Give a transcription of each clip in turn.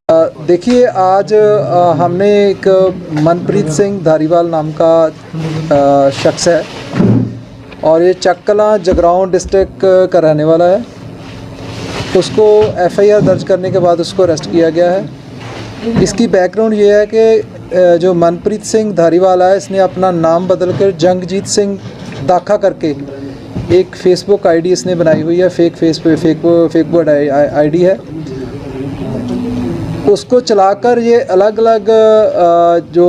देखिए आज हमने एक मनप्रीत सिंह धारीवाल नाम का शख्स है और ये चक्कला जगराओं डिस्ट्रिक्ट का रहने वाला है। उसको एफआईआर दर्ज करने के बाद उसको अरेस्ट किया गया है। इसकी बैकग्राउंड ये है कि जो मनप्रीत सिंह धारीवाल है, इसने अपना नाम बदलकर जंगजीत सिंह दाखा करके एक फेसबुक आईडी इसने बनाई हुई है। फेक आईडी है। उसको चलाकर ये अलग अलग जो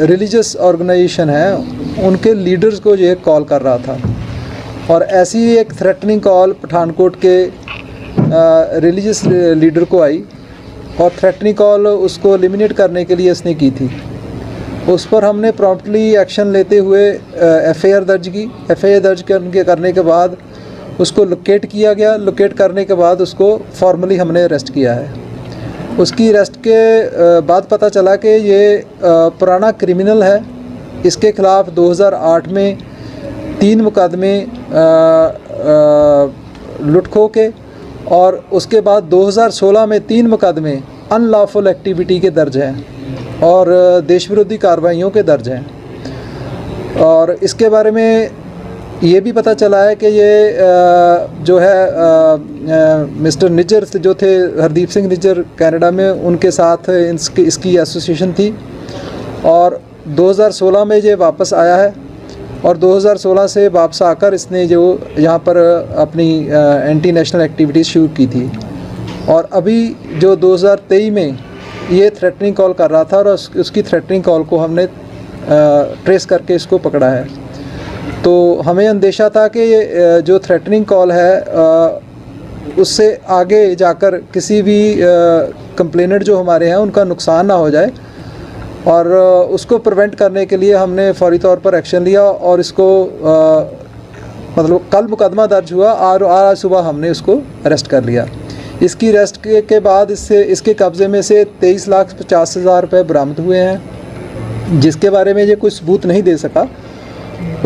रिलीजियस ऑर्गेनाइजेशन है उनके लीडर्स को ये कॉल कर रहा था और ऐसी एक थ्रेटनिंग कॉल पठानकोट के रिलीजियस लीडर को आई और थ्रेटनिंग कॉल उसको एलिमिनेट करने के लिए इसने की थी। उस पर हमने प्रॉम्प्टली एक्शन लेते हुए एफआईआर दर्ज की। एफआईआर दर्ज करने के बाद उसको लोकेट किया गया। लोकेट करने के बाद उसको फॉर्मली हमने अरेस्ट किया है। उसकी अरेस्ट के बाद पता चला कि ये पुराना क्रिमिनल है। इसके ख़िलाफ़ 2008 में 3 मुकदमे लुटखो के और उसके बाद 2016 में 3 मुकदमे अनलॉफुल एक्टिविटी के दर्ज हैं और देश विरोधी कार्रवाइयों के दर्ज हैं। और इसके बारे में ये भी पता चला है कि ये जो है मिस्टर निज्जर जो थे, हरदीप सिंह निज्जर कनाडा में, उनके साथ इसकी एसोसिएशन थी और 2016 में ये वापस आया है और 2016 से वापस आकर इसने जो यहाँ पर अपनी एंटी नेशनल एक्टिविटीज़ शुरू की थी और अभी जो 2023 में ये थ्रेटनिंग कॉल कर रहा था और उसकी थ्रेटनिंग कॉल को हमने ट्रेस करके इसको पकड़ा है। तो हमें अंदेशा था कि ये जो थ्रेटनिंग कॉल है उससे आगे जाकर किसी भी कंप्लेनेंट जो हमारे हैं उनका नुकसान ना हो जाए और उसको प्रिवेंट करने के लिए हमने फौरी तौर पर एक्शन लिया और इसको मतलब कल मुकदमा दर्ज हुआ और आज सुबह हमने उसको अरेस्ट कर लिया। इसकी अरेस्ट के बाद इसके कब्ज़े में से 23,50,000 रुपये बरामद हुए हैं, जिसके बारे में ये कोई सबूत नहीं दे सका।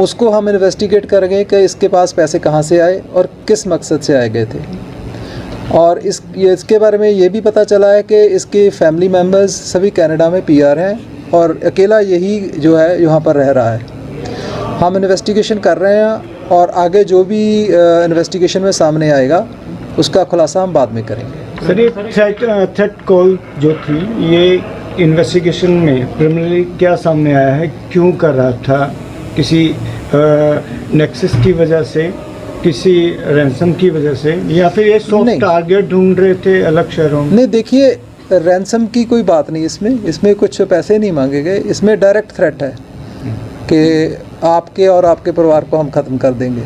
उसको हम इन्वेस्टिगेट करेंगे कि इसके पास पैसे कहाँ से आए और किस मकसद से आए गए थे। और इसके बारे में ये भी पता चला है कि इसके फैमिली मेम्बर्स सभी कनाडा में पीआर हैं और अकेला यही जो है यहाँ पर रह रहा है। हम इन्वेस्टिगेशन कर रहे हैं और आगे जो भी इन्वेस्टिगेशन में सामने आएगा उसका खुलासा हम बाद में करेंगे। सर, ये थ्रेट कॉल जो थी, ये इन्वेस्टिगेशन में प्रिलिमिनरी क्या सामने आया है? क्यों कर रहा था? किसी नेक्सस की वजह से, किसी रैंसम की वजह से, या फिर ये सॉफ्ट टारगेट ढूंढ रहे थे अलग शहरों में? नहीं, देखिए रैंसम की कोई बात नहीं इसमें कुछ पैसे नहीं मांगे गए। इसमें डायरेक्ट थ्रेट है कि आपके और आपके परिवार को हम ख़त्म कर देंगे।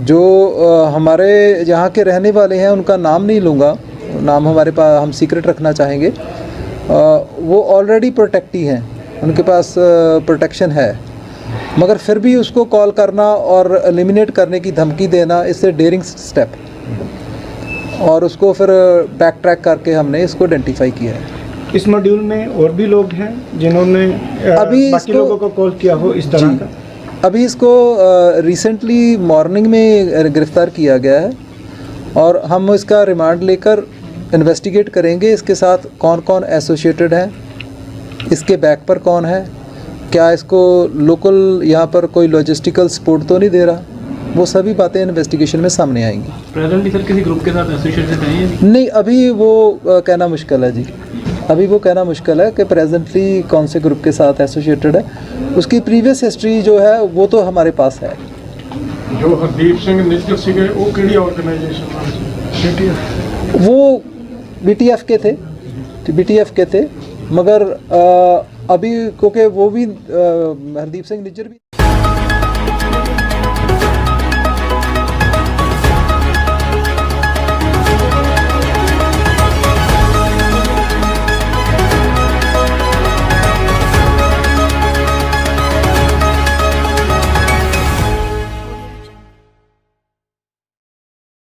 जो हमारे यहाँ के रहने वाले हैं उनका नाम नहीं लूँगा, नाम हमारे पास हम सीक्रेट रखना चाहेंगे। वो ऑलरेडी प्रोटेक्टी हैं, उनके पास प्रोटेक्शन है, मगर फिर भी उसको कॉल करना और एलिमिनेट करने की धमकी देना, इससे डेयरिंग स्टेप, और उसको फिर बैक ट्रैक करके हमने इसको आइडेंटिफाई किया है। इस मॉड्यूल में और भी लोग हैं जिन्होंने बाकी लोगों को कॉल किया हो इस तरह का? अभी इसको रिसेंटली मॉर्निंग में गिरफ़्तार किया गया है और हम इसका रिमांड लेकर इन्वेस्टिगेट करेंगे इसके साथ कौन कौन एसोसिएटेड हैं, इसके बैक पर कौन है, क्या इसको लोकल यहाँ पर कोई लॉजिस्टिकल सपोर्ट तो नहीं दे रहा। वो सभी बातें इन्वेस्टिगेशन में सामने आएंगी। प्रेजेंटली सर किसी ग्रुप के साथ एसोसिएटेड नहीं है? नहीं, अभी वो कहना मुश्किल है जी। अभी वो कहना मुश्किल है कि प्रेजेंटली कौन से ग्रुप के साथ एसोसिएटेड है। उसकी प्रीवियस हिस्ट्री जो है वो तो हमारे पास है। जो हरदीप सिंह निज्जर सीगे वो किहड़ी ऑर्गेनाइजेशन? वो बीटीएफ के थे, मगर अभी क्योंकि वो भी हरदीप सिंह निज्जर भी